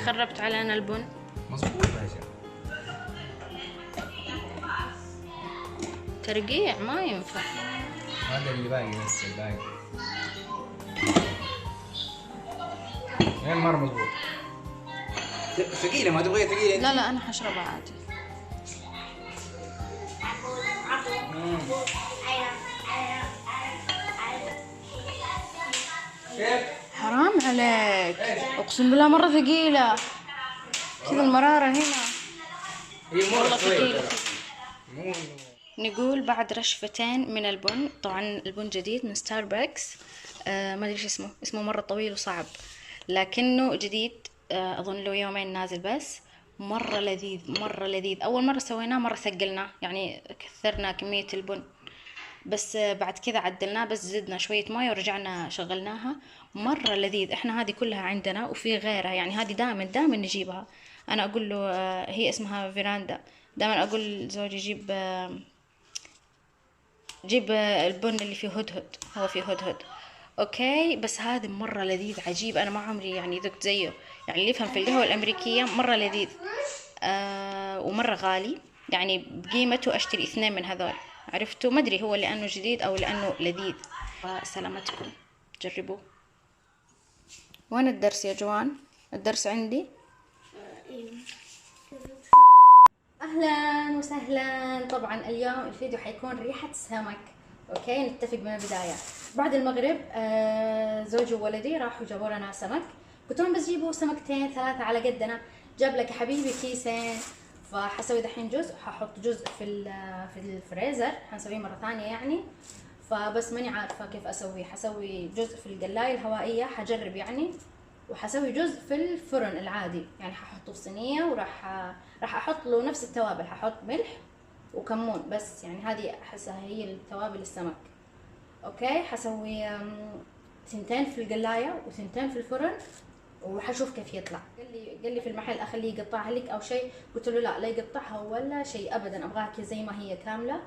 خربت علينا البن. مظبوط ماشي. ترقيع ما ينفع. هذا اللي باقي بس الباقي. مرة مظبوط. ثقيلة ما تبغيها ثقيلة؟ لا لا أنا حشربها عادي. حرام عليك، اقسم بالله مره ثقيله كذا المراره هنا. هي مرة ثقيلة. نقول بعد رشفتين من البن، طبعا البن جديد من ستاربكس، ما ادري ايش اسمه مره طويل وصعب لكنه جديد، اظن له يومين نازل بس مره لذيذ مره لذيذ. اول مره سويناه مره ثقلنا، يعني كثرنا كميه البن، بس بعد كذا عدلناه، بس زدنا شوية موية ورجعنا شغلناها. مرة لذيذ. احنا هذه كلها عندنا وفي غيرها، يعني هذه دائما نجيبها. انا اقول له هي اسمها فيراندا، دائما اقول لزوجي جيب البن اللي فيه هدهد، هو فيه هدهد اوكي. بس هذا مرة لذيذ عجيب، انا ما عمري يعني ذقت زيه، يعني اللي يفهم في القهوة الامريكية مرة لذيذ. ومرة غالي، يعني بقيمته اشتري 2 من هذول. عرفتوا؟ ما ادري هو لانه جديد او لانه لذيذ. وسلامتكم جربوه. وين الدرس يا جوان؟ الدرس عندي. اهلا وسهلا. طبعا اليوم الفيديو حيكون ريحة سمك، اوكي نتفق من البداية. بعد المغرب زوجي وولدي راحوا جابوا لنا سمك، قلت لهم بس جيبوا 2 3 على قدنا. جاب لك يا حبيبي كيسين، فحسوي دحين جزء، ححط جزء في الفريزر، حنسويه مرة ثانية يعني. فبس ماني عارفة كيف اسويه. حسوي جزء في القلاية الهوائية، حجرب يعني، وحسوي جزء في الفرن العادي، يعني ححطه في صينية راح احط له نفس التوابل، ححط ملح وكمون بس، يعني هذه احسها هي التوابل السمك. اوكي حسوي 2 في القلاية و2 في الفرن، وحشوف كيف يطلع. قال لي في المحل اخليه يقطعها لك او شيء، قلت له لا يقطعها ولا شيء ابدا، ابغاها زي ما هي كامله.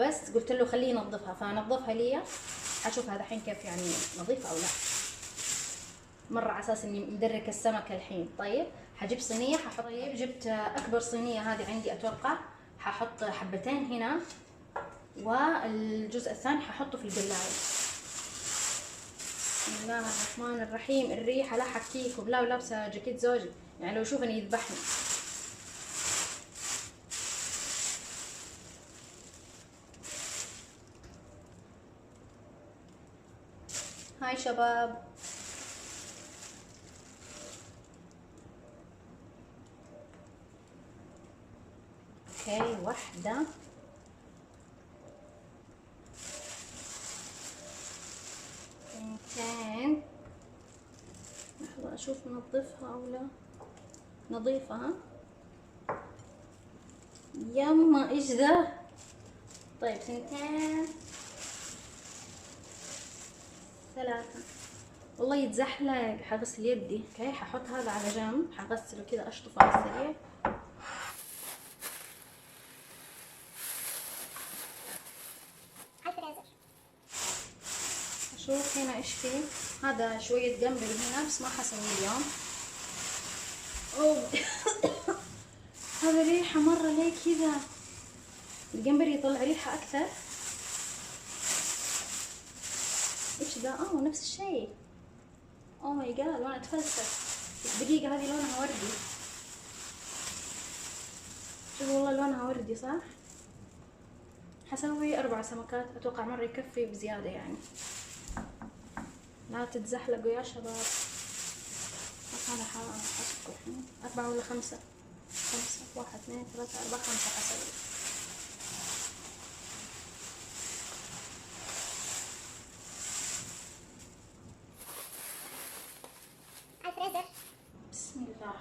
بس قلت له خليه ينظفها، فنظفها لي. حشوفها دحين كيف يعني نظيفه او لا، مره على اساس اني مدرك السمك الحين. طيب حجيب صينيه ححط. طيب جبت اكبر صينيه هذه عندي اتوقع، ححط 2 حبتين هنا، والجزء الثاني ححطه في القلايه. بسم الله الرحمن الرحيم. الريحة لا حكيك، وبلا ولابسة جاكيت زوجي، يعني لو يشوفني يذبحني. هاي شباب. اوكي 1 2. لحظة اشوف ننظفها او لا. نظيفة ها. يما ايش ذا. طيب 2 3. والله يتزحلق، حغسل يدي. اوكي ححط هذا على جنب، حغسله كذا اشطفه على السريع. شوف هنا ايش فيه. هذا شوية جمبري هنا بس ما حسويه اليوم. اوه هذا ريحة مرة ليه كذا. الجمبري يطلع ريحة اكثر. ايش ذا؟ نفس الشيء. اوه ماي جاد وانا اتفلسف. دقيقة هذه لونها وردي. شوف والله لونها وردي صح. حسوي 4 سمكات اتوقع، مرة يكفي بزيادة يعني. لا تتزحلقوا يا شباب. هذا حسبكم الحين 4 ولا 5. 1 2 3 4 5 حسوي. بسم الله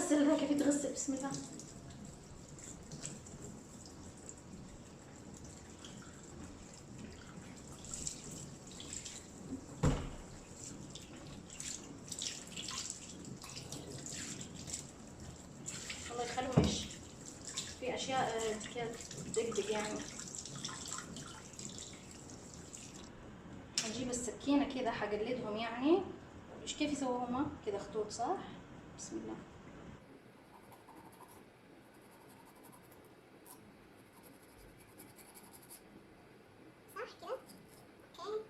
غسل هذا كيف يتغسل. بسم الله. والله يخلوش في اشياء تدقدق يعني. هجيب السكينة كذا حقلدهم يعني. ايش كيف يسووا هما كذا خطوط صح؟ بسم الله. صح كده؟ اوكي.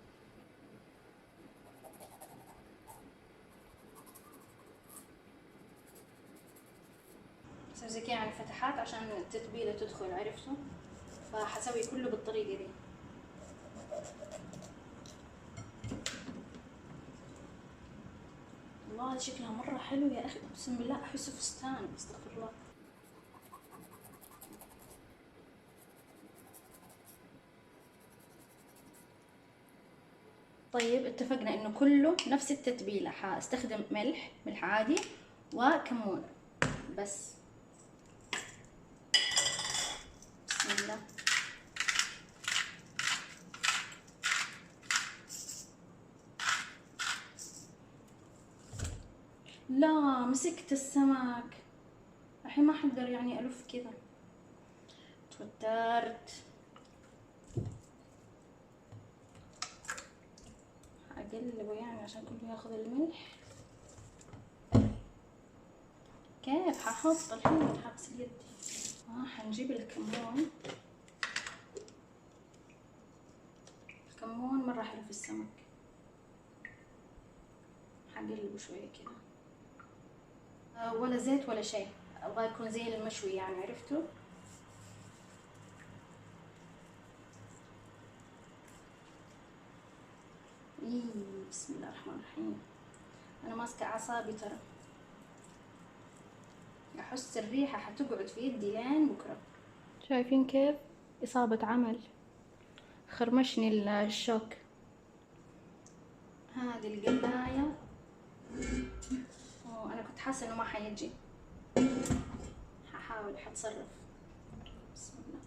اسوي زي كذا يعني فتحات عشان التتبيلة تدخل، عرفتوا؟ فحسوي كله بالطريقة دي. الله شكلها مرة حلو يا أخي، أقسم بالله أحسه فستان، استغفر الله. طيب اتفقنا إنه كله نفس التتبيلة، حاستخدم ملح عادي وكمون بس. بسم الله. لا مسكت السمك الحين، ما حقدر يعني ألف كذا، توترت. حقلبه يعني عشان كله ياخذ الملح. كيف ححط الحين؟ حغسل يدي. حنجيب الكمون. الكمون مرة حلو في السمك. حقلبه شوية كذا، ولا زيت ولا شيء، ابغى يكون زي المشوي يعني، عرفتوا؟ بسم الله الرحمن الرحيم. انا ماسكه اعصابي ترى، احس الريحه حتقعد في يدي لين بكره. شايفين كيف اصابه عمل؟ خرمشني الشوك. هذه القلايه. انا كنت حاسه انه ما حيجي، ححاول حتصرف. بسم الله.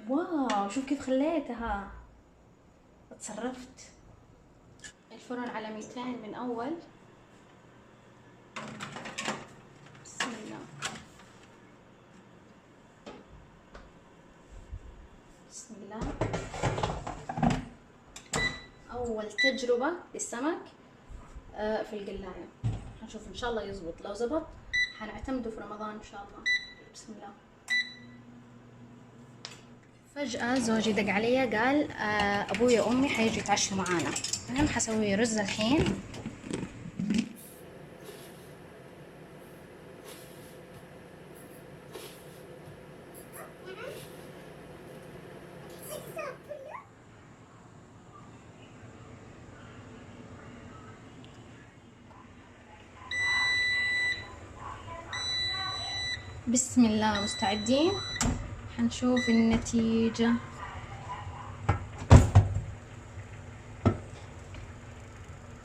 واو شوف كيف خليتها، اتصرفت. الفرن على 200 من اول. بسم الله. بسم الله. اول تجربة للسمك في القلاية، هنشوف ان شاء الله يزبط. لو زبط حنعتمده في رمضان ان شاء الله. بسم الله. فجأة زوجي دق علي قال ابويا وامي حيجوا يتعشوا معانا. المهم حسوي رز الحين. بسم الله. مستعدين؟ حنشوف النتيجة.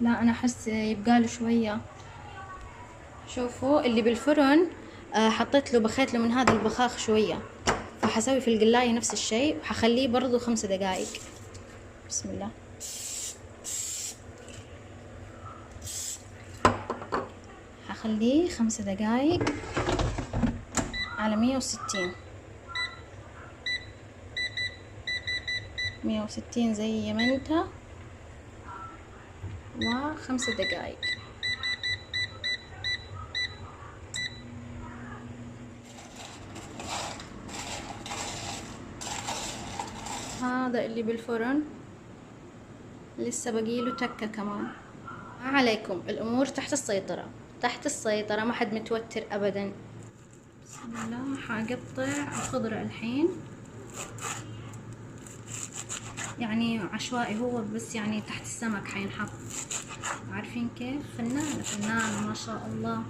لا أنا أحس يبقاله شوية. شوفوا اللي بالفرن حطيت له بخيت له من هذا البخاخ شوية، فحسوي في القلاية نفس الشيء وحخليه برضو 5 دقايق. بسم الله. حخليه 5 دقايق على 160 زي ما انت، و5 دقايق. هذا اللي بالفرن لسه بقيله تكة كمان. ما عليكم، الأمور تحت السيطرة، تحت السيطرة، ما حد متوتر أبدا. بسم الله. حقطع الخضرة الحين، يعني عشوائي هو بس، يعني تحت السمك حينحط. عارفين كيف؟ فنانة فنانة ما شاء الله.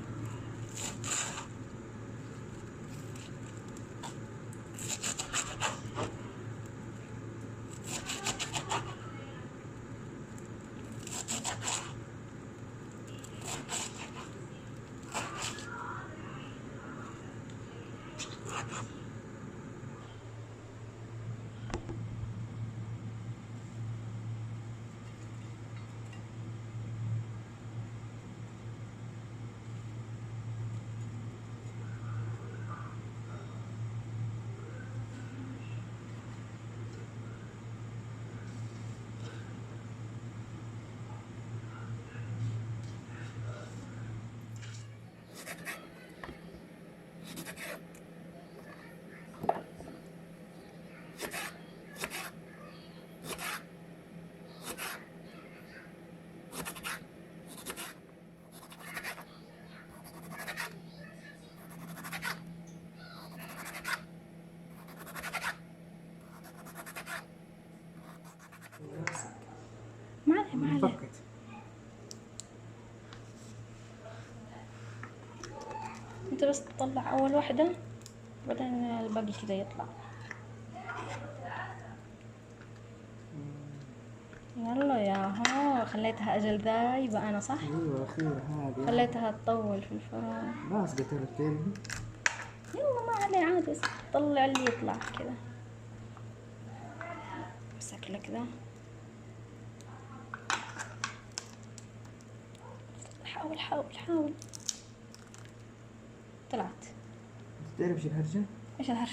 ما عليه ما عليه. فكت. انت بس تطلع اول واحدة بعدين الباقي كذا يطلع. يلا يا ها، خليتها اجل ذايبة انا صح؟ ايوه اخيرا هذه. خليتها تطول في الفرن. لاصقت الكلب. يلا ما عليه عادي، بس طلع اللي يطلع كذا. امسك لك ذا. حاول حاول حاول. طلعت. تعرف ايش الهرجة؟ ايش الهرجة؟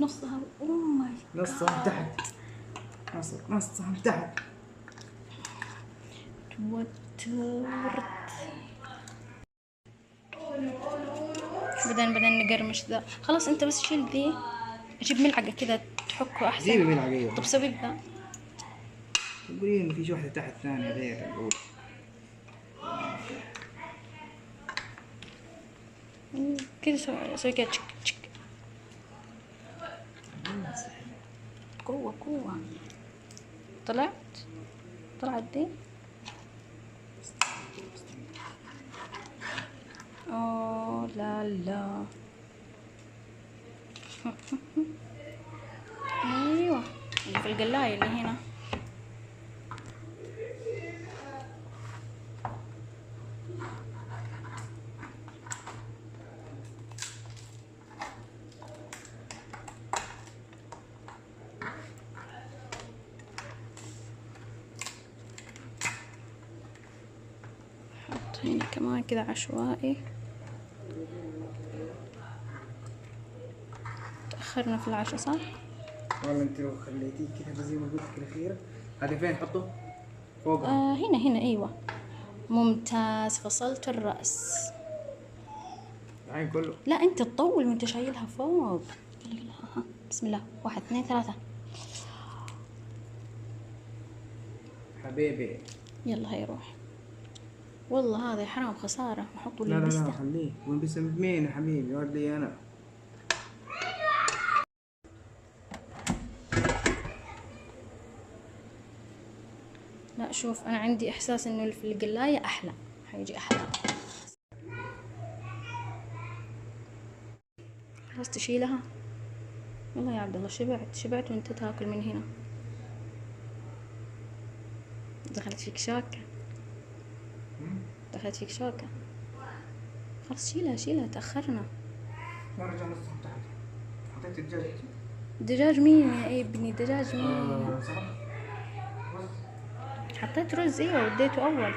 نصها. اوه ماي نصها تحت. نصها تحت. توترت. بعدين نقرمش ذا. خلاص انت بس شيل ذي. اجيب ملعقة كذا تحكه احسن. جيبي ملعقة. ايوه. طب سوي بذا. تقولين ما فيش واحدة تحت ثانية غير الأولى. كذا سوي كذا تشك تشك. قوة قوة. طلعت دي. اوه لا لا. ايوه اللي في القلاية اللي هنا. حط هنا كمان كذا عشوائي. تأخرنا في العشاء صح؟ والله انت لو خليتيه كذا زي ما قلت لك الأخيرة. هذه فين حطه؟ فوق. هنا ايوه. ممتاز، فصلت الرأس. العين كله. لا انت تطول وانت شايلها فوق. يلا يلا ها. بسم الله 1 2 3. حبيبي. يلا هيروح. والله هذا حرام خسارة نحطه لا لا لا للبستة. خليه. ونبسم مين يا حبيبي؟ ولد لي أنا. لا شوف انا عندي احساس انه اللي في القلاية احلى، حيجي احلى. خلاص تشيلها. يلا يا عبد الله شبعت وانت تاكل من هنا. دخلت فيك شوكة. خلاص شيلها تأخرنا. ما رجع نصهم تحت. حطيت الدجاج. دجاج مين يا ابني؟ دجاج مين؟ صح. حطيت رز ايوه وديته اول.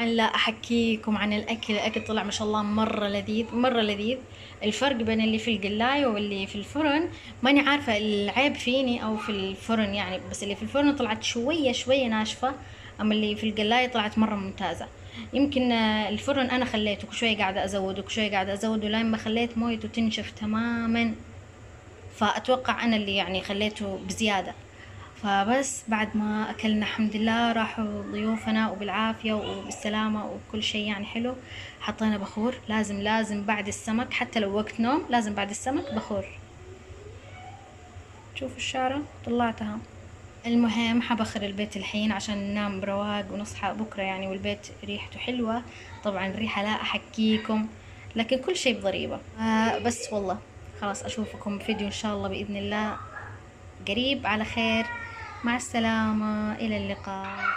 لا احكيكم عن الاكل طلع ما شاء الله مره لذيذ. الفرق بين اللي في القلاية واللي في الفرن ماني عارفه العيب فيني او في الفرن يعني، بس اللي في الفرن طلعت شويه ناشفه، اما اللي في القلاية طلعت مره ممتازه. يمكن الفرن انا خليته كل شويه قاعده ازود لين ما خليت مويته تنشف تماما، فاتوقع انا اللي يعني خليته بزياده. فبس بعد ما أكلنا الحمد لله راحوا ضيوفنا وبالعافية وبالسلامة وكل شيء يعني حلو. حطينا بخور، لازم بعد السمك حتى لو وقت نوم لازم بعد السمك بخور. شوفوا الشعرة طلعتها المهم حبخر البيت الحين عشان ننام برواق ونصحى بكرة يعني، والبيت ريحته حلوة. طبعا الريحة لا أحكيكم، لكن كل شيء بضريبة. بس والله خلاص أشوفكم بفيديو إن شاء الله بإذن الله قريب على خير. مع السلامة، إلى اللقاء.